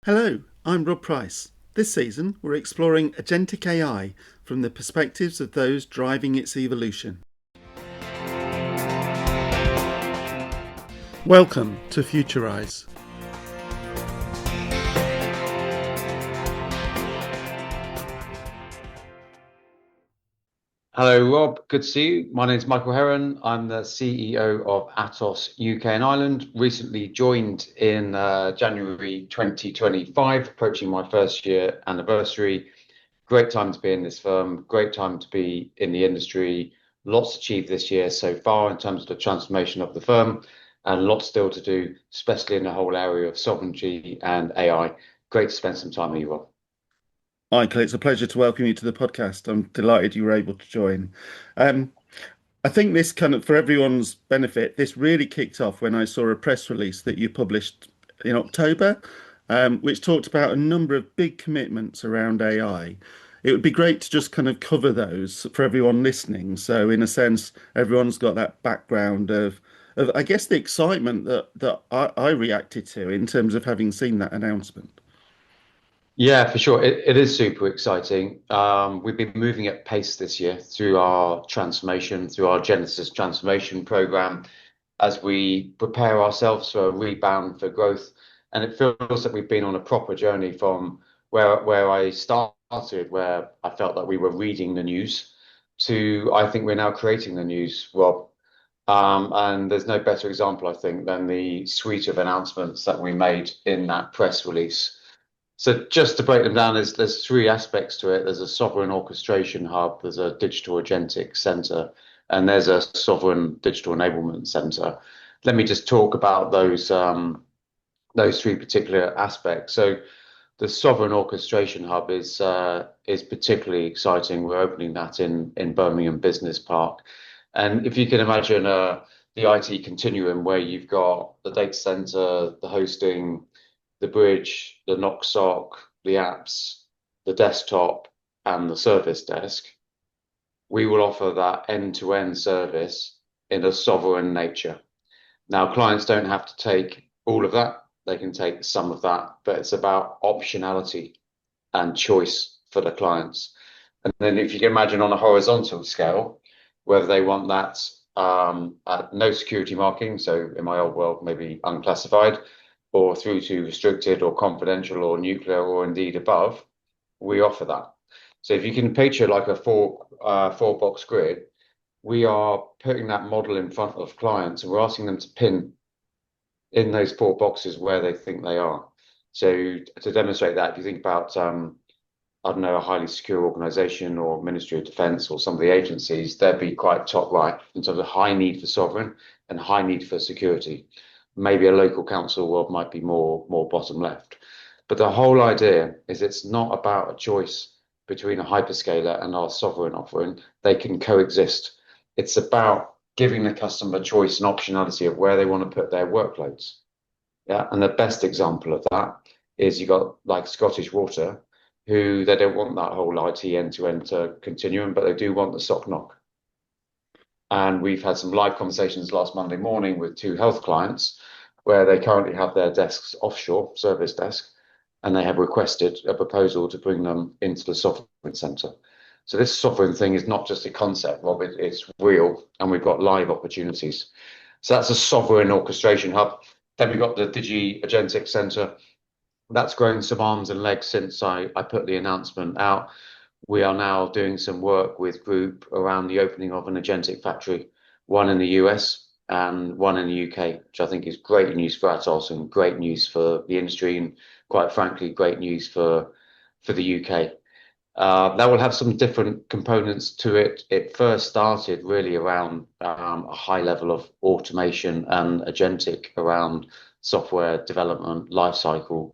Hello, I'm Rob Price. This season, we're exploring agentic AI from the perspectives of those driving its evolution. Welcome to Futurise. Hello, Rob. Good to see you. My name is Michael Herron. I'm the CEO of Atos UK and Ireland. Recently joined in January 2025, approaching my first year anniversary. Great time to be in this firm, great time to be in the industry. Lots achieved this year so far in terms of the transformation of the firm, and lots still to do, especially in the whole area of sovereignty and AI. Great to spend some time with you, Rob. Michael, it's a pleasure to welcome you to the podcast. I'm delighted you were able to join. Um, I think this kind of, for everyone's benefit, this really kicked off when I saw a press release that you published in October, which talked about a number of big commitments around AI. It would be great to just kind of cover those for everyone listening. So, in a sense, everyone's got that background of I guess, the excitement that I reacted to in terms of having seen that announcement. Yeah, for sure. It is super exciting. We've been moving at pace this year through our transformation, through our Genesis transformation program, as we prepare ourselves for a rebound for growth. And it feels that we've been on a proper journey from where I started, where I felt that we were reading the news, to I think we're now creating the news, Rob. And there's no better example, I think, than the suite of announcements that we made in that press release. So just to break them down, there's three aspects to it. There's a sovereign orchestration hub, there's a digital agentic center, and there's a sovereign digital enablement center. Let me just talk about those three particular aspects. So the sovereign orchestration hub is particularly exciting. We're opening that in Birmingham Business Park, and if you can imagine the IT continuum where you've got the data center, the hosting, the bridge, the knock sock, the apps, the desktop, and the service desk, we will offer that end-to-end service in a sovereign nature. Now, clients don't have to take all of that. They can take some of that, but it's about optionality and choice for the clients. And then if you can imagine on a horizontal scale, whether they want that at no security marking, so in my old world, maybe unclassified, or through to restricted or confidential or nuclear or indeed above, we offer that. So if you can picture like a four box grid, we are putting that model in front of clients and we're asking them to pin in those four boxes where they think they are. So to demonstrate that, if you think about I don't know, a highly secure organization or Ministry of Defense or some of the agencies, they'd be quite top right in terms of high need for sovereign and high need for security. Maybe a local council world might be more bottom left. But the whole idea is it's not about a choice between a hyperscaler and our sovereign offering. They can coexist. It's about giving the customer choice and optionality of where they want to put their workloads. Yeah, and the best example of that is you got like Scottish Water, who they don't want that whole IT end-to-end continuum, but they do want the sock knock. And we've had some live conversations last Monday morning with two health clients where they currently have their desks offshore, service desk, and they have requested a proposal to bring them into the sovereign center. So this sovereign thing is not just a concept, Rob, it's real, and we've got live opportunities. So that's a sovereign orchestration hub. Then we've got the Digi Agentic Center. That's grown some arms and legs since I put the announcement out. We are now doing some work with Group around the opening of an agentic factory, one in the US and one in the UK, which I think is great news for Atos and great news for the industry, and quite frankly, great news for the UK. That will have some different components to it. It first started really around a high level of automation and agentic around software development lifecycle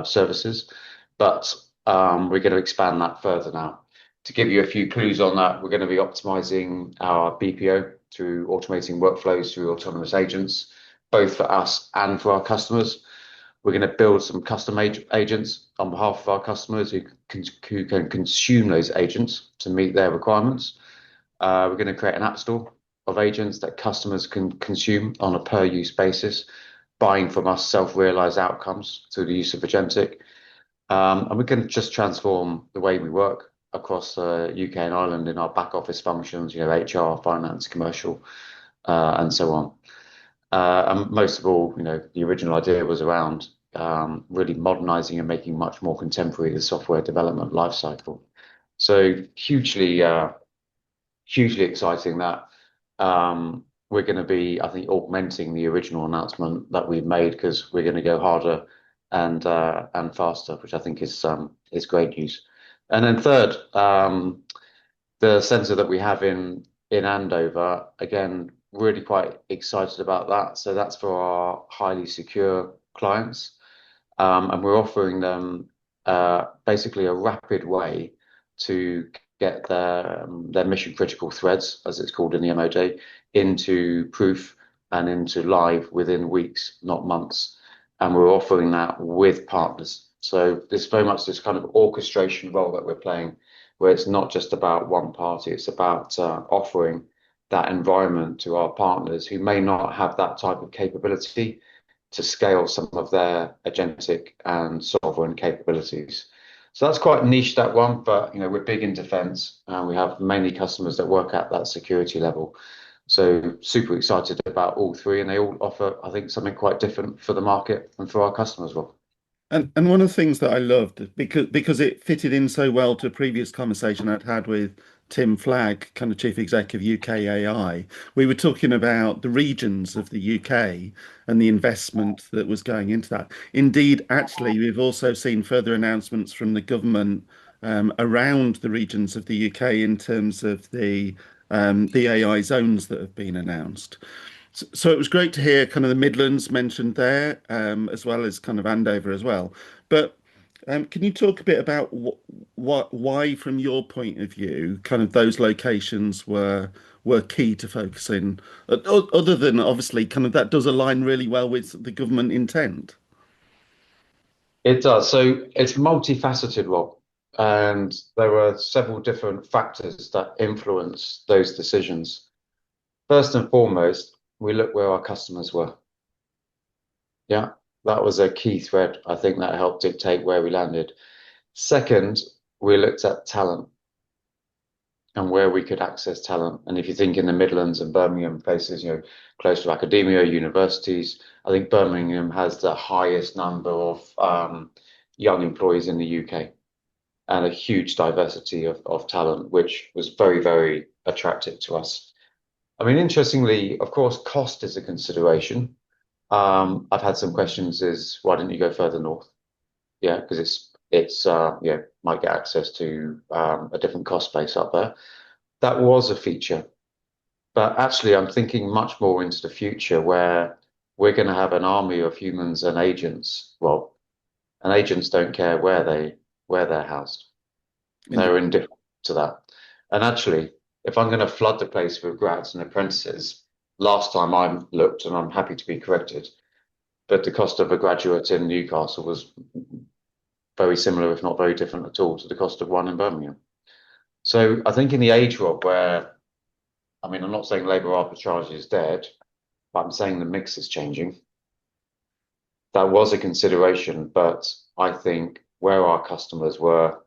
services, but we're going to expand that further now. To give you a few clues on that, we're going to be optimizing our BPO through automating workflows through autonomous agents, both for us and for our customers. We're going to build some custom agents on behalf of our customers who can consume those agents to meet their requirements. We're going to create an app store of agents that customers can consume on a per use basis, buying from us self-realized outcomes through the use of agentic. And we can just transform the way we work across UK and Ireland in our back office functions, HR, finance, commercial, and so on. And most of all, the original idea was around really modernizing and making much more contemporary the software development lifecycle. So hugely exciting that we're going to be, I think, augmenting the original announcement that we've made because we're going to go harder and faster, which I think is great news. And then third, the sensor that we have in Andover, again, really quite excited about that. So that's for our highly secure clients, and we're offering them basically a rapid way to get their mission critical threads, as it's called in the MOD, into proof and into live within weeks, not months. And we're offering that with partners. So there's very much this kind of orchestration role that we're playing, where it's not just about one party, it's about offering that environment to our partners who may not have that type of capability to scale some of their agentic and sovereign capabilities. So that's quite niche, that one, but we're big in defense and we have mainly customers that work at that security level. So super excited about all three, and they all offer, I think, something quite different for the market and for our customers as well. And one of the things that I loved because it fitted in so well to a previous conversation I'd had with Tim Flagg, kind of chief exec of UK AI, we were talking about the regions of the UK and the investment that was going into that. Indeed, actually, we've also seen further announcements from the government around the regions of the UK in terms of the AI zones that have been announced. So it was great to hear kind of the Midlands mentioned there, as well as kind of Andover as well. But can you talk a bit about why, from your point of view, kind of those locations were key to focusing, other than obviously kind of that does align really well with the government intent? It does. So it's multifaceted, Rob, and there are several different factors that influence those decisions. First and foremost, we look where our customers were. Yeah, that was a key thread. I think that helped dictate where we landed. Second, we looked at talent and where we could access talent. And if you think in the Midlands and Birmingham places, close to academia, universities, I think Birmingham has the highest number of young employees in the UK and a huge diversity of talent, which was very, very attractive to us. I mean, interestingly, of course, cost is a consideration. I've had some questions is why didn't you go further north? Yeah, because might get access to a different cost base up there. That was a feature, but actually I'm thinking much more into the future where we're going to have an army of humans and agents. Well, and agents don't care where they're housed. They're indifferent to that. And actually, if I'm going to flood the place with grads and apprentices, last time I looked, and I'm happy to be corrected, but the cost of a graduate in Newcastle was very similar, if not very different at all, to the cost of one in Birmingham. So I think in the age, Rob, where, I mean, I'm not saying labour arbitrage is dead, but I'm saying the mix is changing. That was a consideration, but I think where our customers were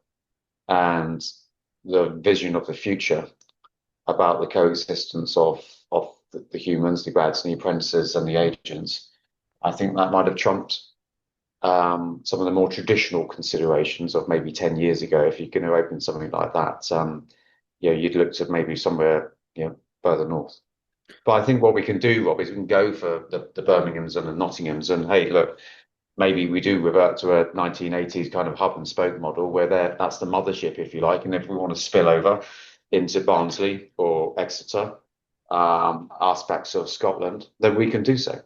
and the vision of the future about the coexistence of the humans, the grads and the apprentices and the agents, I think that might have trumped some of the more traditional considerations of maybe 10 years ago. If you're going to open something like that, you'd look to maybe somewhere, further north. But I think what we can do, Rob, is we can go for the Birminghams and the Nottinghams and hey, look, maybe we do revert to a 1980s kind of hub and spoke model where that's the mothership, if you like. And if we want to spill over into Barnsley or Exeter, aspects of Scotland, then we can do so.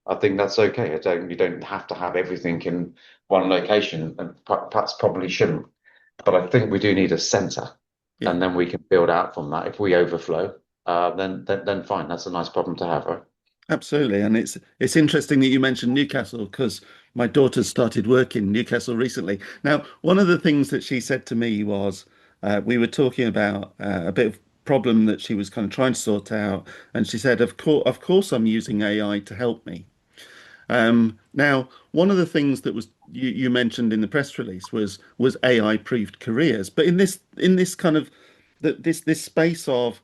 I think that's okay. You don't have to have everything in one location, and perhaps probably shouldn't. But I think we do need a centre, Yeah. and then we can build out from that. If we overflow, then fine. That's a nice problem to have, right? Absolutely, and it's interesting that you mentioned Newcastle because my daughter's started work in Newcastle recently. Now, one of the things that she said to me was we were talking about a bit of problem that she was kind of trying to sort out, and she said, of course, I'm using AI to help me." Now, one of the things that was you mentioned in the press release was AI-proofed careers, but in this kind of this space of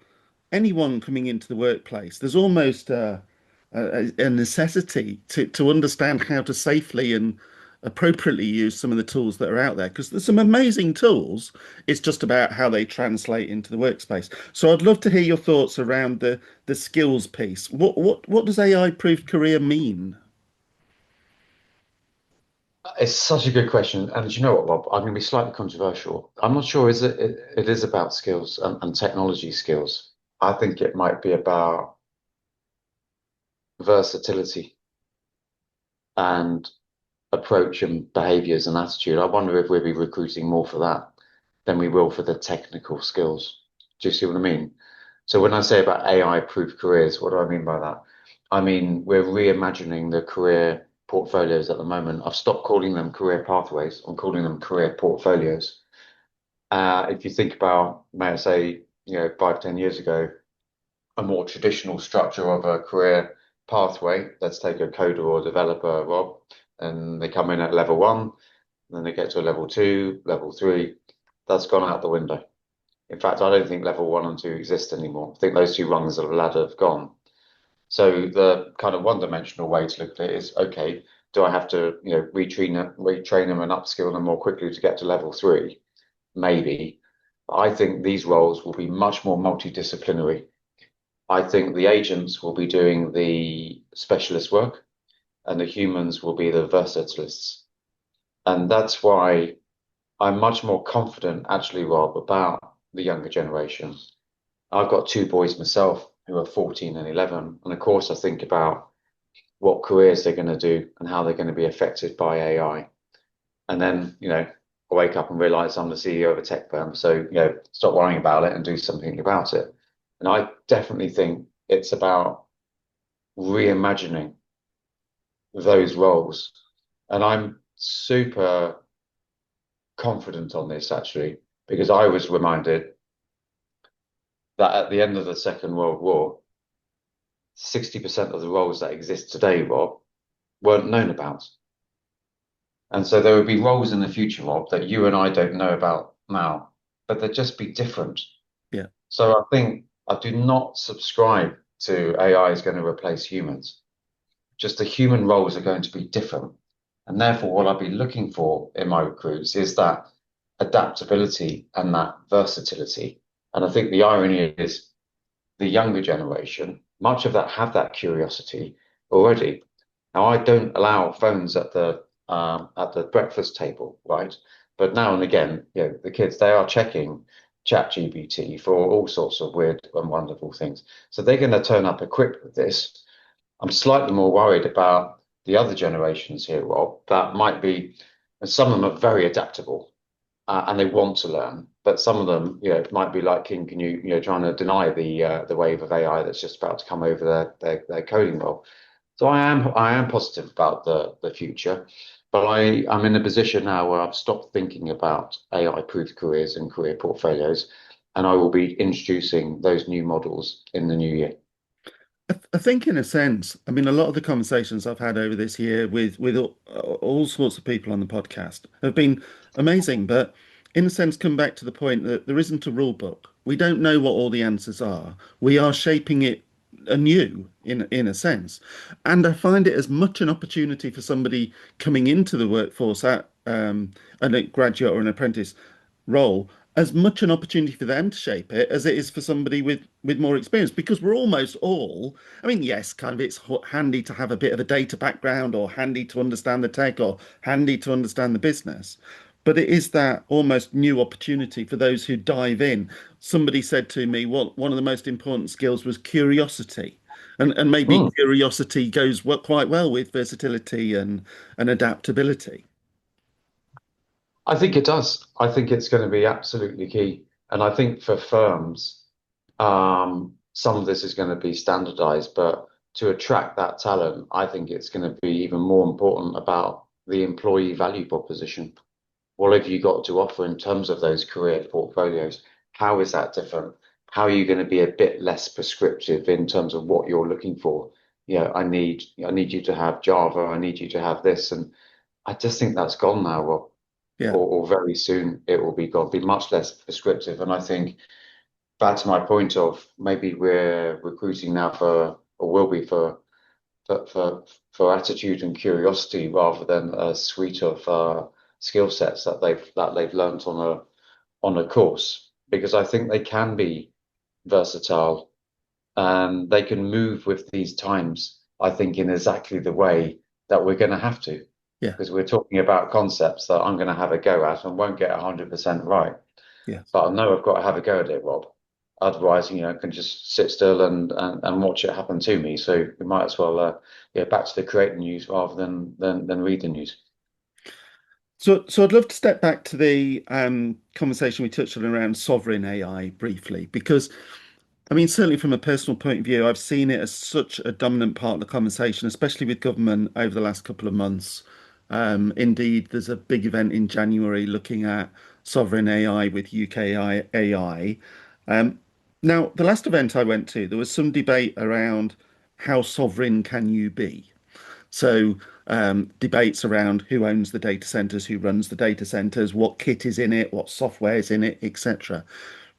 anyone coming into the workplace, there's almost a necessity to understand how to safely and appropriately use some of the tools that are out there because there's some amazing tools. It's just about how they translate into the workspace. So I'd love to hear your thoughts around the skills piece. What does AI-proofed career mean? It's such a good question. And do you know what, Rob? I'm going to be slightly controversial. I'm not sure it is about skills and technology skills. I think it might be about versatility and approach and behaviors and attitude. I wonder if we'll be recruiting more for that than we will for the technical skills. Do you see what I mean? So when I say about AI-proof careers, what do I mean by that? I mean, we're reimagining the career portfolios at the moment. I've stopped calling them career pathways. I'm calling them career portfolios. If you think about, may I say, 5, 10 years ago, a more traditional structure of a career pathway. Let's take a coder or a developer, Rob, and they come in at level one, and then they get to a level two, level three. That's gone out the window. In fact, I don't think level one and two exist anymore. I think those two rungs of the ladder have gone. So the kind of one-dimensional way to look at it is, okay, do I have to, retrain them and upskill them more quickly to get to level three? Maybe. I think these roles will be much more multidisciplinary. I think the agents will be doing the specialist work and the humans will be the versatilists. And that's why I'm much more confident, actually, Rob, about the younger generation. I've got two boys myself who are 14 and 11. And of course, I think about what careers they're going to do and how they're going to be affected by AI. And then, I wake up and realize I'm the CEO of a tech firm. So, stop worrying about it and do something about it. And I definitely think it's about reimagining those roles. And I'm super confident on this actually, because I was reminded that at the end of the Second World War, 60% of the roles that exist today, Rob, weren't known about. And so there would be roles in the future, Rob, that you and I don't know about now, but they'd just be different. Yeah. So I think I do not subscribe to AI is going to replace humans. Just the human roles are going to be different. And therefore, what I'll be looking for in my recruits is that adaptability and that versatility. And I think the irony is the younger generation, much of that have that curiosity already. Now, I don't allow phones at the breakfast table, right? But now and again, the kids they are checking ChatGPT for all sorts of weird and wonderful things. So they're going to turn up equipped with this. I'm slightly more worried about the other generations here, Rob, that might be, and some of them are very adaptable and they want to learn, but some of them, might be like King Canute, trying to deny the wave of AI that's just about to come over their coding role. So I am positive about the future, but I'm in a position now where I've stopped thinking about AI-proof careers and career portfolios, and I will be introducing those new models in the new year. I think, in a sense, I mean, a lot of the conversations I've had over this year with all sorts of people on the podcast have been amazing, but in a sense, come back to the point that there isn't a rule book. We don't know what all the answers are. We are shaping it anew, in a sense, and I find it as much an opportunity for somebody coming into the workforce at a graduate or an apprentice role as much an opportunity for them to shape it as it is for somebody with more experience because we're almost all, I mean, yes, kind of it's handy to have a bit of a data background or handy to understand the tech or handy to understand the business, but it is that almost new opportunity for those who dive in. Somebody said to me, well, one of the most important skills was curiosity, and maybe Mm. curiosity goes quite well with versatility and adaptability. I think it does. I think it's going to be absolutely key. And I think for firms, some of this is going to be standardized, but to attract that talent, I think it's going to be even more important about the employee value proposition. What have you got to offer in terms of those career portfolios? How is that different? How are you going to be a bit less prescriptive in terms of what you're looking for? I need you to have Java, I need you to have this, and I just think that's gone now, Rob. Yeah, Or very soon it will be gone, be much less prescriptive. And I think back to my point of maybe we're recruiting now for, or will be for for, for attitude and curiosity rather than a suite of skill sets that they've learnt on a course, because I think they can be versatile and they can move with these times, I think, in exactly the way that we're going to have to, yeah, because we're talking about concepts that I'm going to have a go at and won't get 100% right. yeah. But I know I've got to have a go at it, Rob. Otherwise, I can just sit still and watch it happen to me. So we might as well, back to the create the news rather than read the news. So I'd love to step back to the conversation we touched on around sovereign AI briefly, because I mean, certainly from a personal point of view, I've seen it as such a dominant part of the conversation, especially with government over the last couple of months. Indeed, there's a big event in January looking at sovereign AI with UK AI. Um, Now, the last event I went to, there was some debate around how sovereign can you be? So, debates around who owns the data centers, who runs the data centers, what kit is in it, what software is in it, etc.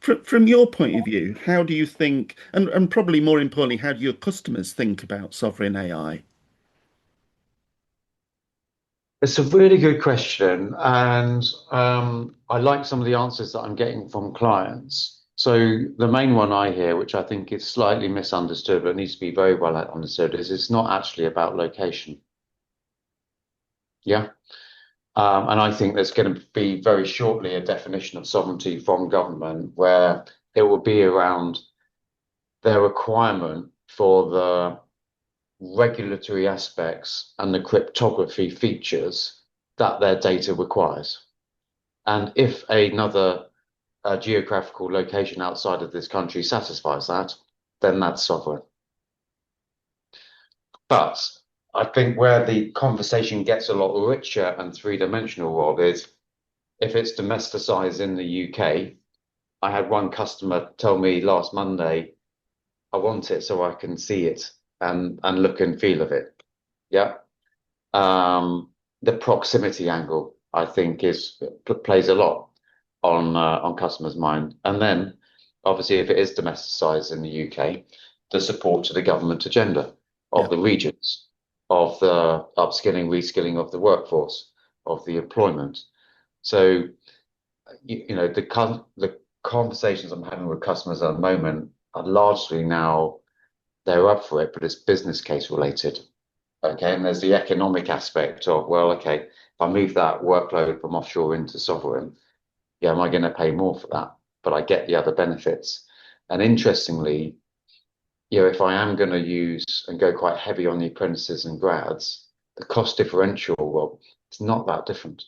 From your point of view, how do you think, and probably more importantly, how do your customers think about sovereign AI? It's a really good question, and I like some of the answers that I'm getting from clients. So the main one I hear, which I think is slightly misunderstood, but needs to be very well understood, is it's not actually about location. Yeah. And I think there's going to be very shortly a definition of sovereignty from government where it will be around their requirement for the regulatory aspects and the cryptography features that their data requires. And if another geographical location outside of this country satisfies that, then that's sovereign. But I think where the conversation gets a lot richer and three-dimensional, Rob, is if it's domesticized in the UK. I had one customer tell me last Monday, I want it so I can see it and look and feel of it. Yeah. The proximity angle, I think, plays a lot on customers' mind. And then, obviously, if it is domesticized in the UK, the support to the government agenda Yeah, of the regions, of the upskilling, reskilling of the workforce, of the employment. So, the conversations I'm having with customers at the moment are largely now they're up for it, but it's business case related. Okay. And there's the economic aspect of, well, okay, if I move that workload from offshore into sovereign, yeah, am I going to pay more for that? But I get the other benefits. And interestingly, if I am going to use and go quite heavy on the apprentices and grads, the cost differential, well, it's not that different.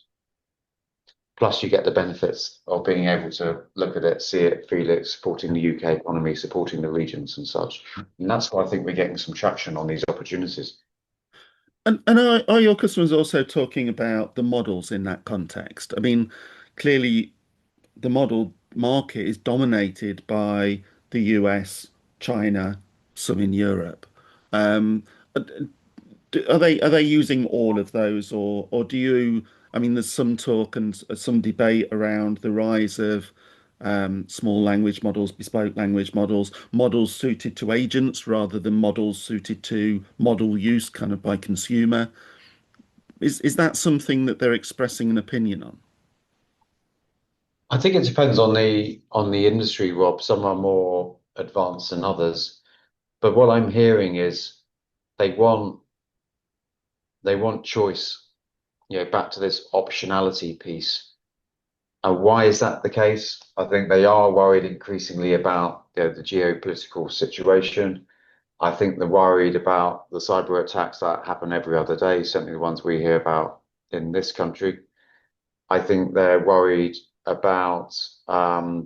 Plus, you get the benefits of being able to look at it, see it, feel it, supporting the UK economy, supporting the regions and such. And that's why I think we're getting some traction on these opportunities. and are your customers also talking about the models in that context? I mean, clearly the model market is dominated by the US, China, some in Europe. Um, are they using all of those, or do you? I mean, there's some talk and some debate around the rise of small language models, bespoke language models, models suited to agents rather than models suited to model use, kind of by consumer. Is that something that they're expressing an opinion on? I think it depends on the industry, Rob. Some are more advanced than others. But what I'm hearing is they want they want choice, back to this optionality piece. And why is that the case? I think they are worried increasingly about the geopolitical situation. I think they're worried about the cyber attacks that happen every other day, certainly the ones we hear about in this country. I think they're worried about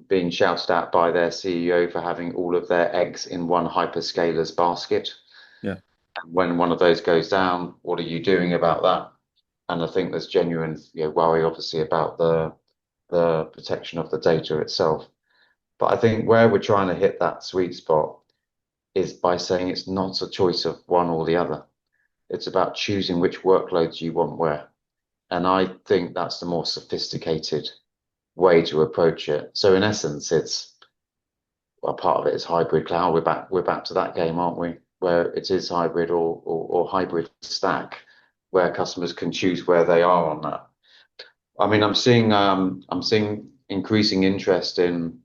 being shouted at by their CEO for having all of their eggs in one hyperscaler's basket. Yeah, And when one of those goes down, what are you doing about that? And I think there's genuine, worry, obviously, about the protection of the data itself. But I think where we're trying to hit that sweet spot is by saying it's not a choice of one or the other. It's about choosing which workloads you want where. And I think that's the more sophisticated way to approach it. So in essence, it's well, part of it is hybrid cloud. We're back to that game, aren't we? Where it is hybrid or hybrid stack, where customers can choose where they are on that. I mean, I'm seeing increasing interest in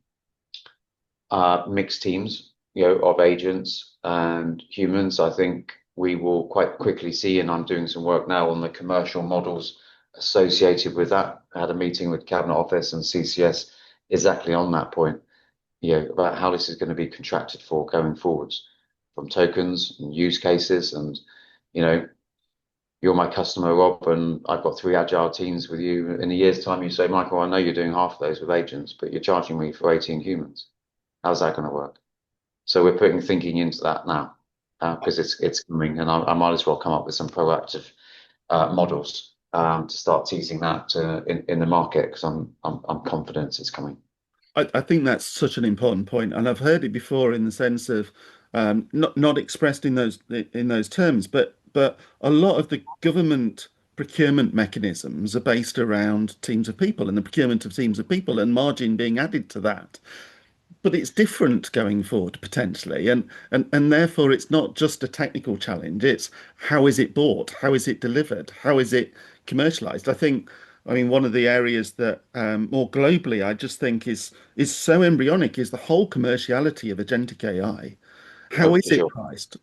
mixed teams, of agents and humans. I think we will quite quickly see, and I'm doing some work now on the commercial models associated with that. I had a meeting with Cabinet Office and CCS exactly on that point, about how this is going to be contracted for going forwards from tokens and use cases. And, you know, you're my customer, Rob, and I've got three agile teams with you. In a year's time, you say, Michael, I know you're doing half of those with agents, but you're charging me for 18 humans. How's that going to work? So we're putting thinking into that now because it's coming, and I might as well come up with some proactive models to start teasing that in the market because I'm confident it's coming. I think that's such an important point, and I've heard it before in the sense of not expressed in those terms, but a lot of the government procurement mechanisms are based around teams of people and the procurement of teams of people and margin being added to that. But it's different going forward potentially, and therefore it's not just a technical challenge. It's how is it bought, how is it delivered, how is it commercialized. I mean, one of the areas that more globally I just think is so embryonic is the whole commerciality of agentic AI. How Oh, is for it sure. priced?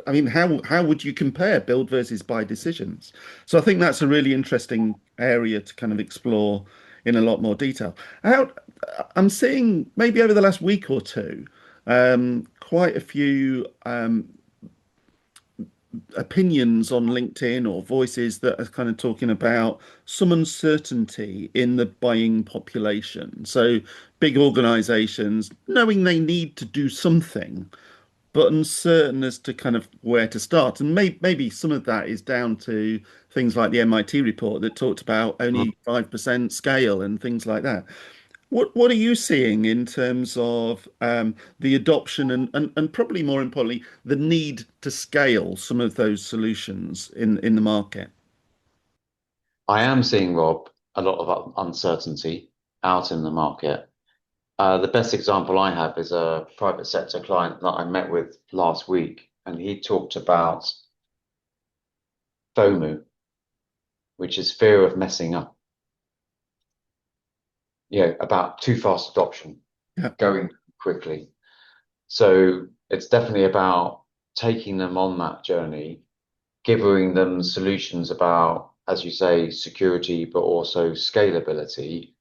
I mean, how would you compare build versus buy decisions? So I think that's a really interesting area to kind of explore in a lot more detail. How, I'm seeing maybe over the last week or two, quite a few opinions on LinkedIn or voices that are kind of talking about some uncertainty in the buying population. So big organizations knowing they need to do something, but uncertain as to kind of where to start. And maybe some of that is down to things like the MIT report that talked about only 5% scale and things like that. What are you seeing in terms of the adoption and probably more importantly, the need to scale some of those solutions in the market? I am seeing, Rob, a lot of uncertainty out in the market. The best example I have is a private sector client that I met with last week, and he talked about FOMO, which is fear of messing up, about too fast adoption, Yeah, going quickly. So it's definitely about taking them on that journey, giving them solutions about, as you say, security, but also scalability.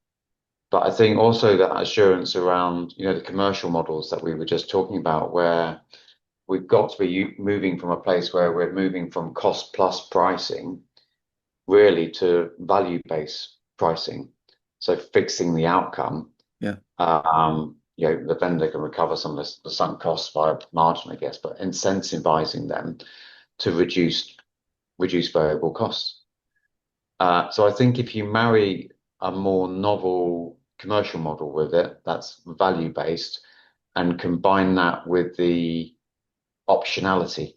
But I think also that assurance around, the commercial models that we were just talking about, where we've got to be moving from a place where we're moving from cost plus pricing really to value-based pricing. So fixing the outcome, yeah. the vendor can recover some of the sunk costs via margin, I guess, but incentivizing them to reduce variable costs. So I think if you marry a more novel commercial model with it, that's value based, and combine that with the optionality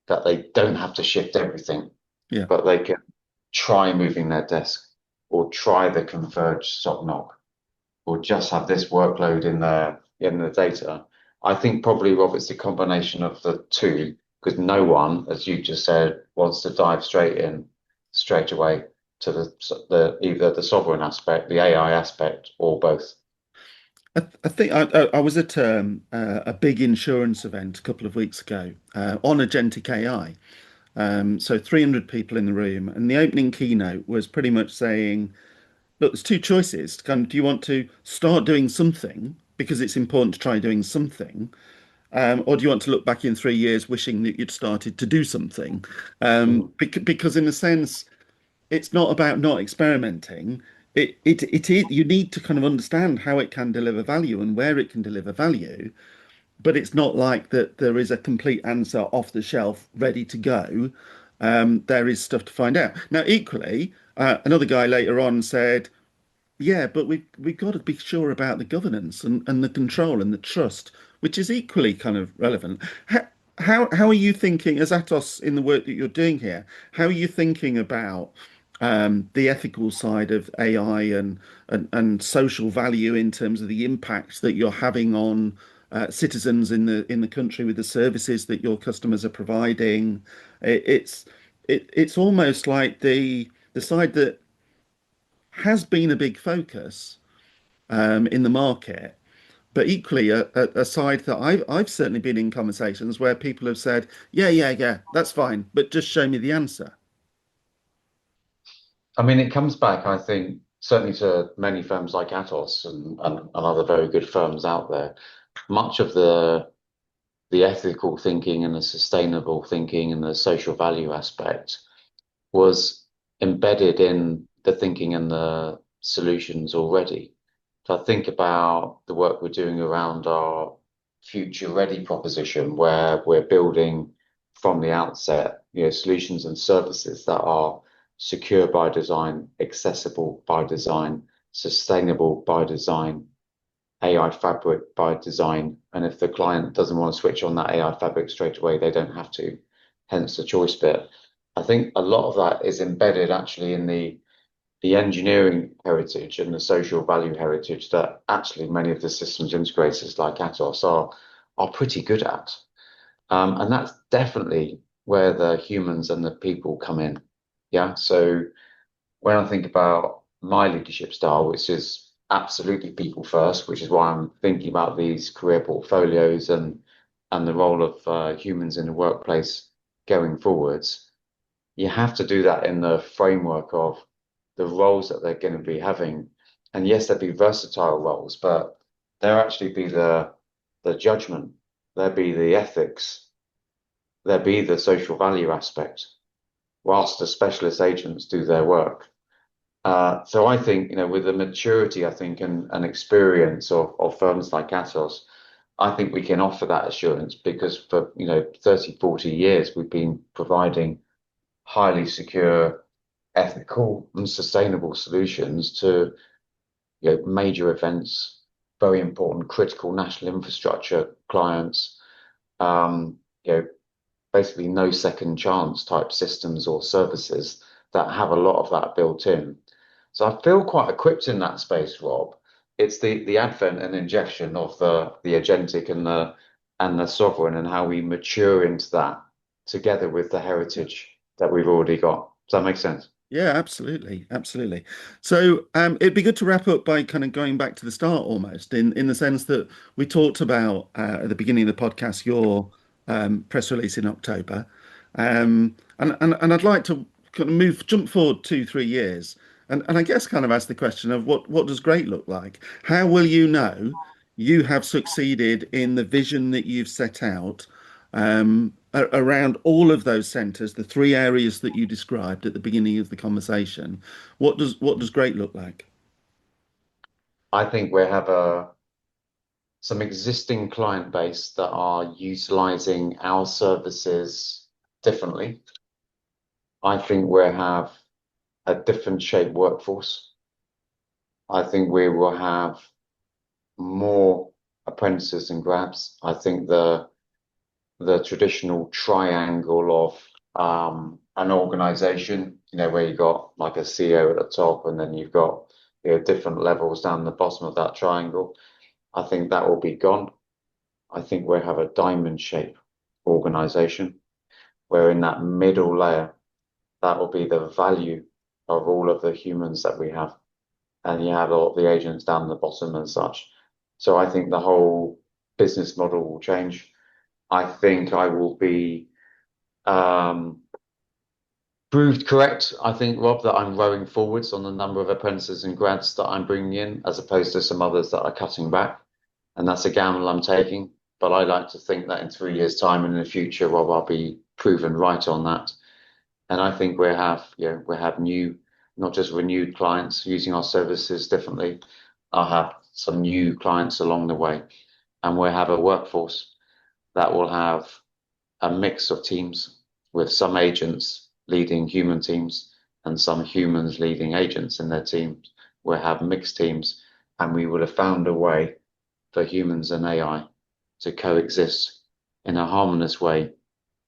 that they don't have to shift everything, Yeah. but they can try moving their desk or try the converged sock knock or just have this workload in the data. I think probably, Rob, it's the combination of the two, because no one, as you just said, wants to dive straight away to the either the sovereign aspect, the AI aspect, or both. I think I was at a big insurance event a couple of weeks ago on Agentic AI. So 300 people in the room, and the opening keynote was pretty much saying, look, there's two choices. Kind of, do you want to start doing something because it's important to try doing something, or do you want to look back in 3 years wishing that you'd started to do something? Mm. Because in a sense, it's not about not experimenting. It is, you need to kind of understand how it can deliver value and where it can deliver value, but it's not like that there is a complete answer off the shelf ready to go. There is stuff to find out. Now, equally, another guy later on said, Yeah, but we've got to be sure about the governance and the control and the trust, which is equally kind of relevant. How are you thinking as Atos in the work that you're doing here? How are you thinking about the ethical side of AI and social value in terms of the impact that you're having on citizens in the country with the services that your customers are providing? It's almost like the side that has been a big focus in the market, but equally a side that I've certainly been in conversations where people have said, yeah, that's fine, but just show me the answer. I mean, it comes back, I think, certainly to many firms like Atos and other very good firms out there. Much of the ethical thinking and the sustainable thinking and the social value aspect was embedded in the thinking and the solutions already. So I think about the work we're doing around our future ready proposition, where we're building from the outset, solutions and services that are secure by design, accessible by design, sustainable by design, AI fabric by design. And if the client doesn't want to switch on that AI fabric straight away, they don't have to, hence the choice bit. I think a lot of that is embedded actually in the engineering heritage and the social value heritage that actually many of the systems integrators like Atos are pretty good at. And that's definitely where the humans and the people come in. Yeah. So when I think about my leadership style, which is absolutely people first, which is why I'm thinking about these career portfolios and the role of humans in the workplace going forwards, you have to do that in the framework of the roles that they're going to be having. And yes, there'll be versatile roles, but there actually be the judgment, there be the ethics, there be the social value aspect, whilst the specialist agents do their work. So I think, with the maturity, I think, and experience of firms like Atos, I think we can offer that assurance because for, 30, 40 years, we've been providing highly secure, ethical and sustainable solutions to, major events, very important critical national infrastructure clients, um, you know, basically no second chance type systems or services that have a lot of that built in. So I feel quite equipped in that space, Rob. It's the advent and injection of the agentic and the sovereign and how we mature into that together with the heritage that we've already got. Does that make sense? Yeah, absolutely, absolutely. So it'd be good to wrap up by kind of going back to the start almost, in the sense that we talked about at the beginning of the podcast your press release in October, and I'd like to kind of jump forward 2, 3 years, and I guess kind of ask the question of what does great look like? How will you know you have succeeded in the vision that you've set out? Around all of those centres, the three areas that you described at the beginning of the conversation, what does great look like? I think we have some existing client base that are utilizing our services differently. I think we have a different shaped workforce. I think we will have more apprentices and grads. I think the traditional triangle of an organization, where you got like a CEO at the top and then you've got different levels down the bottom of that triangle. I think that will be gone. I think we have a diamond shape organization where in that middle layer, that will be the value of all of the humans that we have. And you have all the agents down the bottom and such. So I think the whole business model will change. I think I will be um, proved correct. I think, Rob, that I'm rowing forwards on the number of apprentices and grads that I'm bringing in, as opposed to some others that are cutting back. And that's a gamble I'm taking. But I like to think that in 3 years' time and in the future, Rob, I'll be proven right on that. And I think we have new, not just renewed clients using our services differently. I'll have some new clients along the way, and we'll have a workforce that will have a mix of teams with some agents leading human teams and some humans leading agents in their teams, we'll have mixed teams, and we will have found a way for humans and AI to coexist in a harmonious way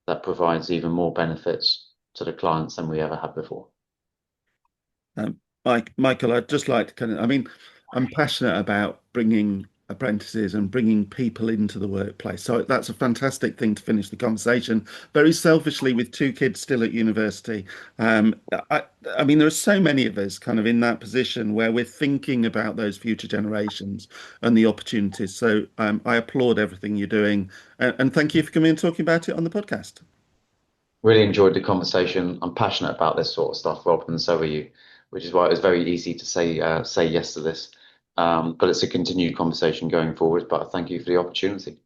that provides even more benefits to the clients than we ever had before. Michael, I'd just like to I mean, I'm passionate about bringing apprentices and bringing people into the workplace. So that's a fantastic thing to finish the conversation. Very selfishly, with two kids still at university, um, I, I mean, there are so many of us kind of in that position where we're thinking about those future generations and the opportunities. So I applaud everything you're doing, and thank you for coming and talking about it on the podcast. Really enjoyed the conversation. I'm passionate about this sort of stuff, Rob, and so are you, which is why it was very easy to say yes to this. But it's a continued conversation going forward. But thank you for the opportunity.